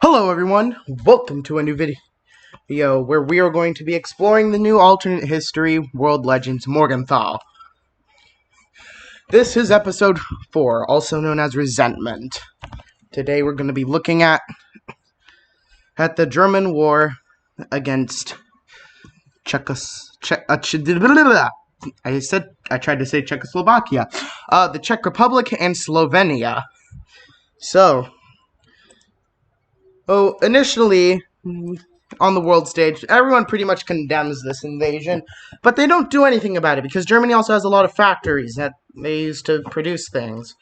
Hello everyone, welcome to a new video where we are going to be exploring the new alternate history World Legends Morgenthau. This is episode 4, also known as Resentment. Today we're going to be looking at the German war against I tried to say Czechoslovakia. The Czech Republic and Slovenia. So, initially, on the world stage, everyone pretty much condemns this invasion, but they don't do anything about it because Germany also has a lot of factories that they use to produce things.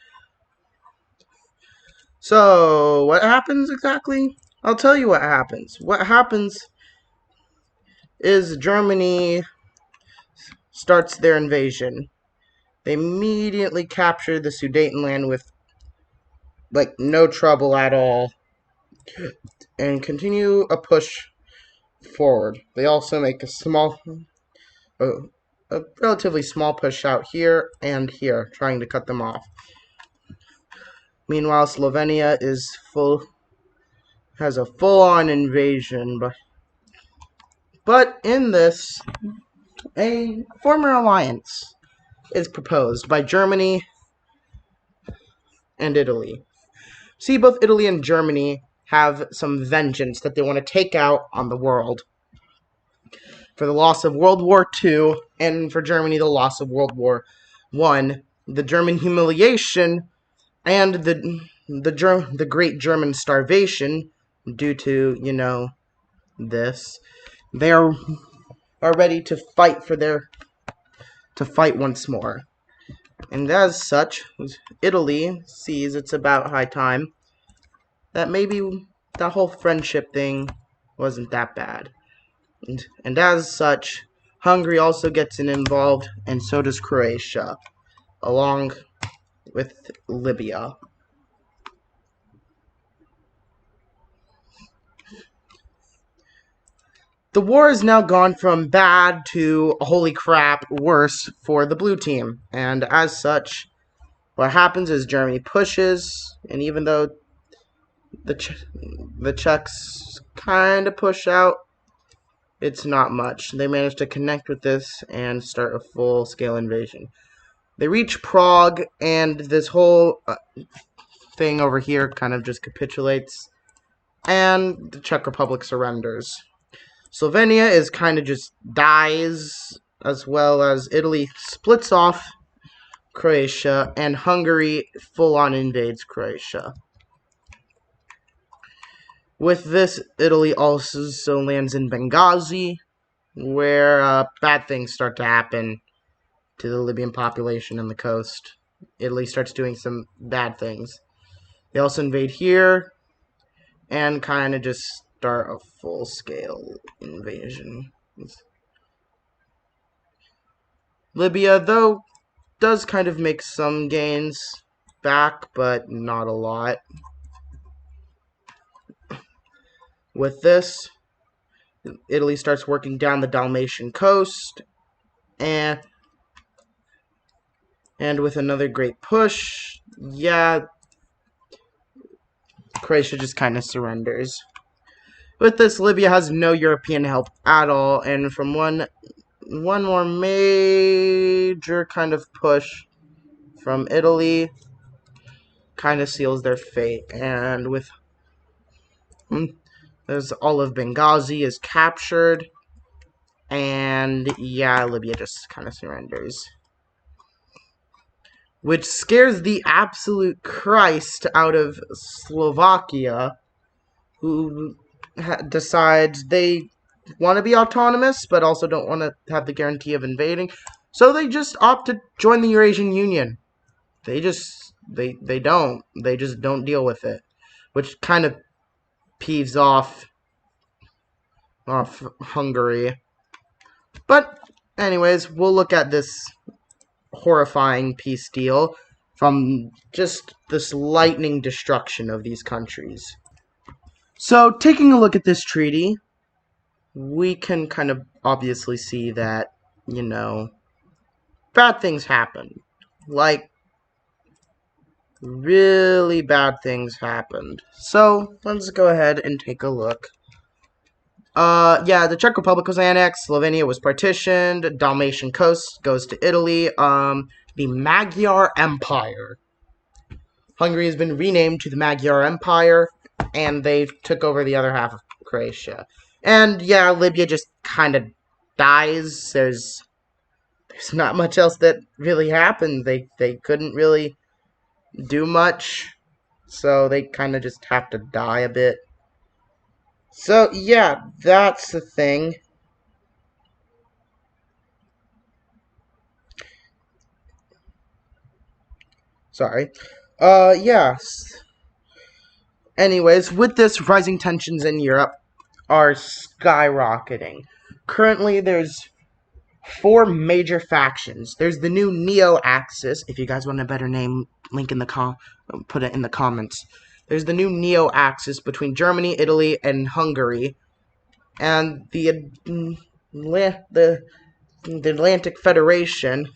So, what happens exactly? I'll tell you what happens. What happens is Germany starts their invasion. They immediately capture the Sudetenland with, no trouble at all, and continue a push forward. They also make a relatively small push out here and here, trying to cut them off. Meanwhile, Slovenia has a full-on invasion, but in this, a former alliance is proposed by Germany and Italy. See, both Italy and Germany have some vengeance that they want to take out on the world. For the loss of World War II, and for Germany, the loss of World War I, the German humiliation, and the Great German Starvation, due to, this, they are ready to fight once more. And as such, Italy sees it's about high time that maybe that whole friendship thing wasn't that bad. And as such, Hungary also gets involved, and so does Croatia, along with Libya. The war has now gone from bad to holy crap worse for the blue team, and as such, what happens is Germany pushes, and even though the Czechs kind of push out, it's not much. They manage to connect with this and start a full-scale invasion. They reach Prague, and this whole thing over here kind of just capitulates, and the Czech Republic surrenders. Slovenia is kind of just dies, as well as Italy splits off Croatia, and Hungary full-on invades Croatia. With this, Italy also lands in Benghazi, where bad things start to happen to the Libyan population and the coast. Italy starts doing some bad things. They also invade here, and kind of just start a full-scale invasion. Libya, though, does kind of make some gains back, but not a lot. With this, Italy starts working down the Dalmatian coast, and with another great push, Croatia just kind of surrenders. With this, Libya has no European help at all, and from one more major kind of push from Italy, kind of seals their fate. And with there's all of Benghazi is captured, and Libya just kind of surrenders, which scares the absolute Christ out of Slovakia, who decides they want to be autonomous, but also don't want to have the guarantee of invading. So they just opt to join the Eurasian Union. They just don't deal with it, which kind of peeves off Hungary. But anyways, we'll look at this horrifying peace deal from just this lightning destruction of these countries. So, taking a look at this treaty, we can kind of obviously see that, bad things happen. Like, really bad things happened. So, let's go ahead and take a look. Yeah, the Czech Republic was annexed, Slovenia was partitioned, Dalmatian coast goes to Italy, the Magyar Empire. Hungary has been renamed to the Magyar Empire, and they took over the other half of Croatia. And yeah, Libya just kind of dies. There's not much else that really happened. They couldn't really do much, so they kind of just have to die a bit. So yeah, that's the thing. Sorry. Yes. Anyways, with this, rising tensions in Europe are skyrocketing. Currently, there's four major factions. There's the new Neo-Axis. If you guys want a better name, link in the put it in the comments. There's the new Neo-Axis between Germany, Italy, and Hungary, and the Atlantic Federation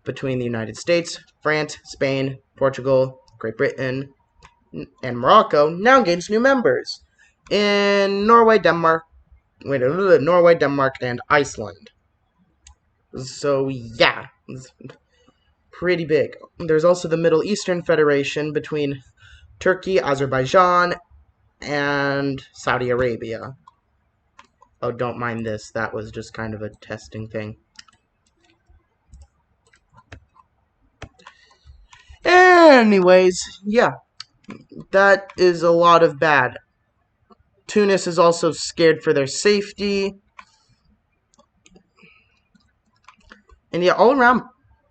between the United States, France, Spain, Portugal, Great Britain, and Morocco now gains new members in Norway, Denmark, and Iceland. So yeah, it's pretty big. There's also the Middle Eastern Federation between Turkey, Azerbaijan, and Saudi Arabia. Oh, don't mind this. That was just kind of a testing thing. Anyways, yeah, that is a lot of bad. Tunis is also scared for their safety. And yeah, all around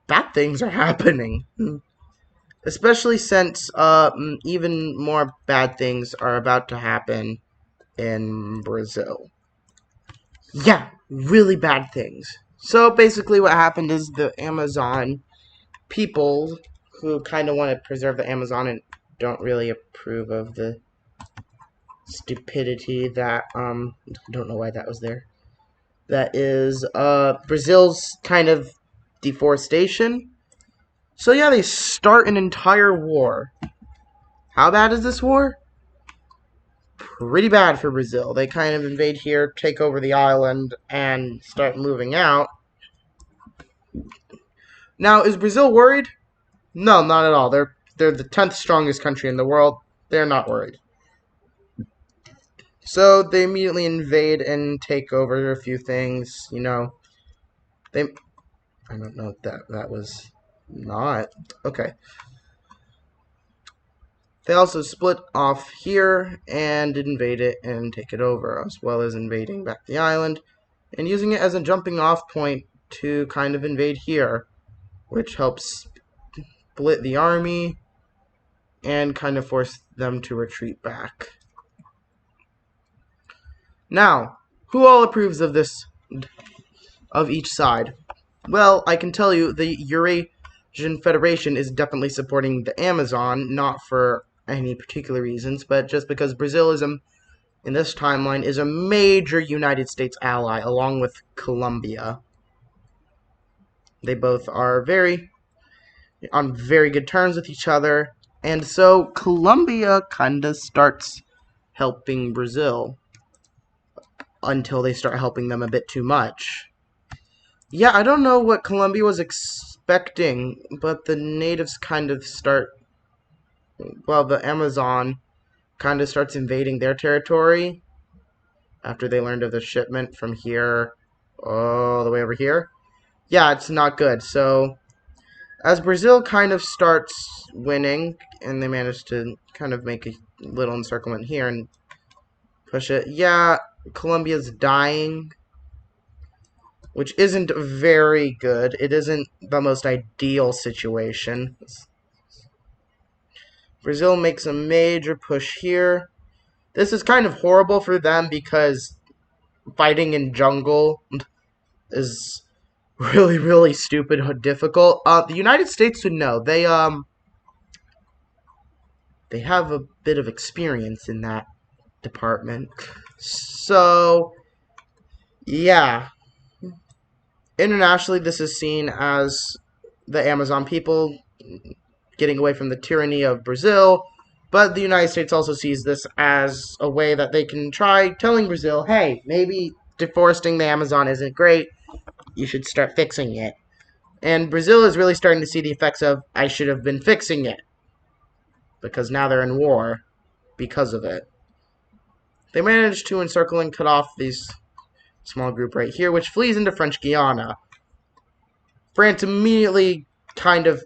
bad things are happening. Especially since even more bad things are about to happen in Brazil. Yeah, really bad things. So basically what happened is the Amazon people who kind of want to preserve the Amazon and don't really approve of the stupidity that, don't know why that was there. That is, Brazil's kind of deforestation. So yeah, they start an entire war. How bad is this war? Pretty bad for Brazil. They kind of invade here, take over the island, and start moving out. Now, is Brazil worried? No, not at all. They're the 10th strongest country in the world. They're not worried. So they immediately invade and take over a few things. You know, they. I don't know if that was not okay. They also split off here and invade it and take it over, as well as invading back the island and using it as a jumping off point to kind of invade here, which helps split the army and kind of force them to retreat back. Now, who all approves of this, of each side? Well, I can tell you the Eurasian Federation is definitely supporting the Amazon, not for any particular reasons, but just because Brazil is in this timeline is a major United States ally, along with Colombia. They both are on very good terms with each other, and so Colombia kind of starts helping Brazil until they start helping them a bit too much. Yeah, I don't know what Colombia was expecting, but the natives kind of the Amazon kind of starts invading their territory after they learned of the shipment from here all the way over here. Yeah, it's not good. So, as Brazil kind of starts winning, and they manage to kind of make a little encirclement here and push it, yeah, Colombia's dying, which isn't very good. It isn't the most ideal situation. Brazil makes a major push here. This is kind of horrible for them because fighting in jungle is really, really stupid and difficult. The United States would know. They have a bit of experience in that department. So, yeah. Internationally, this is seen as the Amazon people getting away from the tyranny of Brazil. But the United States also sees this as a way that they can try telling Brazil, hey, maybe deforesting the Amazon isn't great. You should start fixing it. And Brazil is really starting to see the effects of, I should have been fixing it. Because now they're in war because of it. They managed to encircle and cut off these small group right here, which flees into French Guiana. France immediately kind of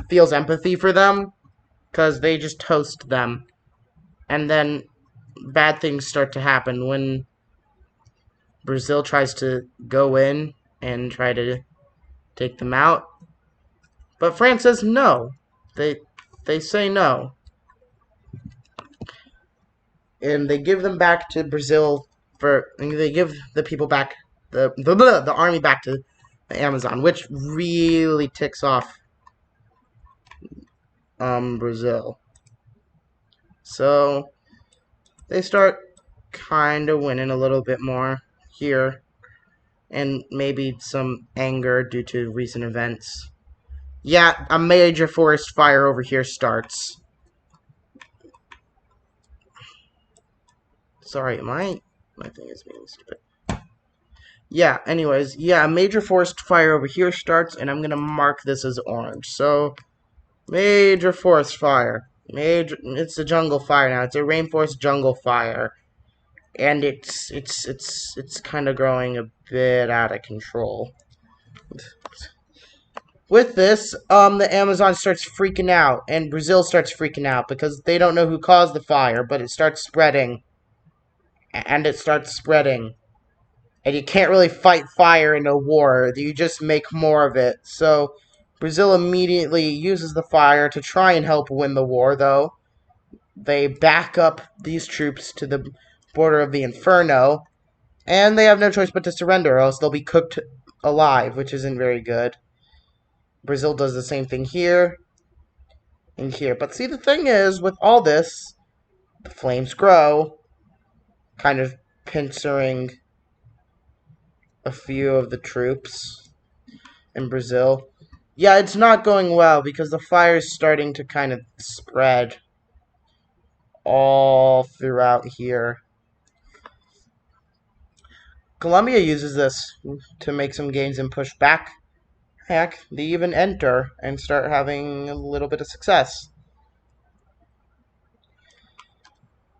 feels empathy for them because they just toast them. And then bad things start to happen when Brazil tries to go in and try to take them out. But France says no. They say no. And they give them back to Brazil they give the people back the army back to the Amazon, which really ticks off Brazil. So they start kind of winning a little bit more here, and maybe some anger due to recent events. Yeah, a major forest fire over here starts. Sorry, my thing is being stupid. Yeah, anyways, yeah, a major forest fire over here starts, and I'm gonna mark this as orange. So, major forest fire. It's a jungle fire now. It's a rainforest jungle fire. And it's kind of growing a bit out of control. With this, the Amazon starts freaking out, and Brazil starts freaking out because they don't know who caused the fire, but it starts spreading. And it starts spreading. And you can't really fight fire in a war. You just make more of it. So Brazil immediately uses the fire to try and help win the war, though. They back up these troops to the border of the Inferno, and they have no choice but to surrender, or else they'll be cooked alive, which isn't very good. Brazil does the same thing here and here. But see, the thing is, with all this, the flames grow, kind of pincering a few of the troops in Brazil. Yeah, it's not going well because the fire's starting to kind of spread all throughout here. Colombia uses this to make some gains and push back. Heck, they even enter and start having a little bit of success.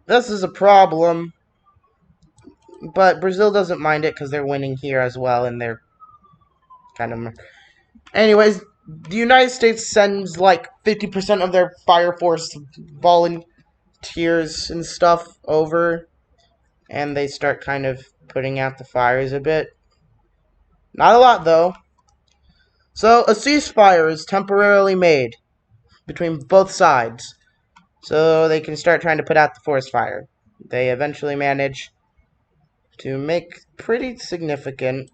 This is a problem, but Brazil doesn't mind it because they're winning here as well, and they're kind of... Anyways, the United States sends like 50% of their Fire Force volunteers and stuff over, and they start kind of putting out the fires a bit. Not a lot, though. So, a ceasefire is temporarily made between both sides, so they can start trying to put out the forest fire. They eventually manage to make pretty significant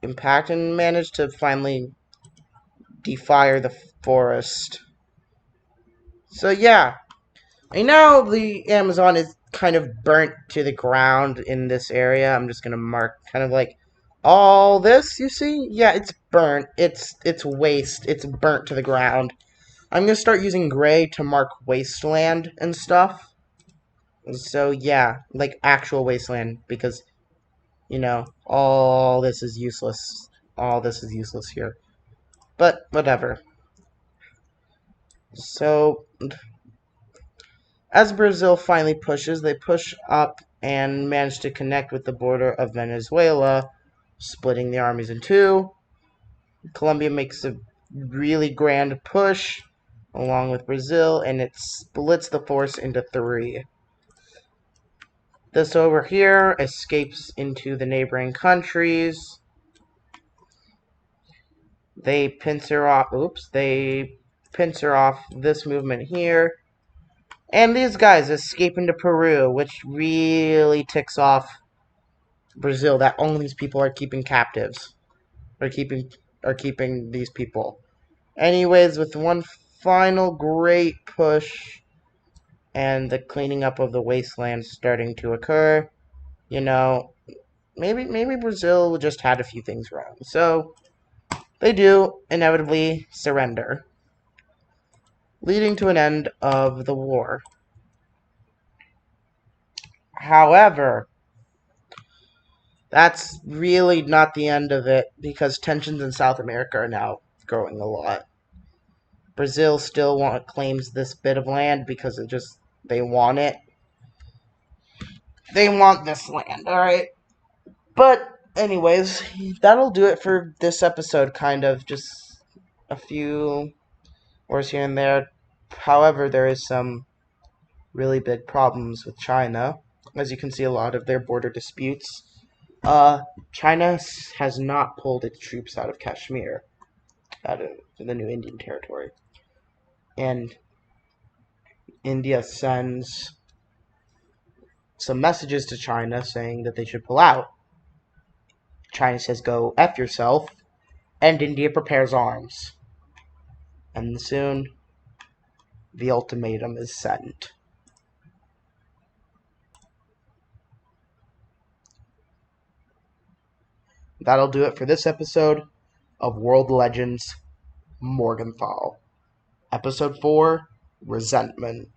impact and manage to finally defire the forest. So yeah, and now the Amazon is kind of burnt to the ground in this area. I'm just gonna mark kind of like all this, you see? Yeah, it's burnt. It's waste. It's burnt to the ground. I'm gonna start using gray to mark wasteland and stuff. So yeah, like actual wasteland, because you know, all this is useless. All this is useless here. But whatever. So as Brazil finally pushes, they push up and manage to connect with the border of Venezuela, splitting the armies in two. Colombia makes a really grand push along with Brazil, and it splits the force into three. This over here escapes into the neighboring countries. They pincer off, this movement here. And these guys escape into Peru, which really ticks off Brazil that only these people are keeping captives. Are keeping these people. Anyways, with one final great push and the cleaning up of the wasteland starting to occur, you know, maybe Brazil just had a few things wrong. So they do inevitably surrender, leading to an end of the war. However, that's really not the end of it, because tensions in South America are now growing a lot. Brazil still claims this bit of land because they want it. They want this land, alright? But anyways, that'll do it for this episode, kind of. Just a few wars here and there. However, there is some really big problems with China. As you can see, a lot of their border disputes. China has not pulled its troops out of Kashmir, out of the new Indian territory. And India sends some messages to China saying that they should pull out. China says, go F yourself, and India prepares arms. And soon, the ultimatum is sent. That'll do it for this episode of World Legends Morgenthau. Episode 4, Resentment.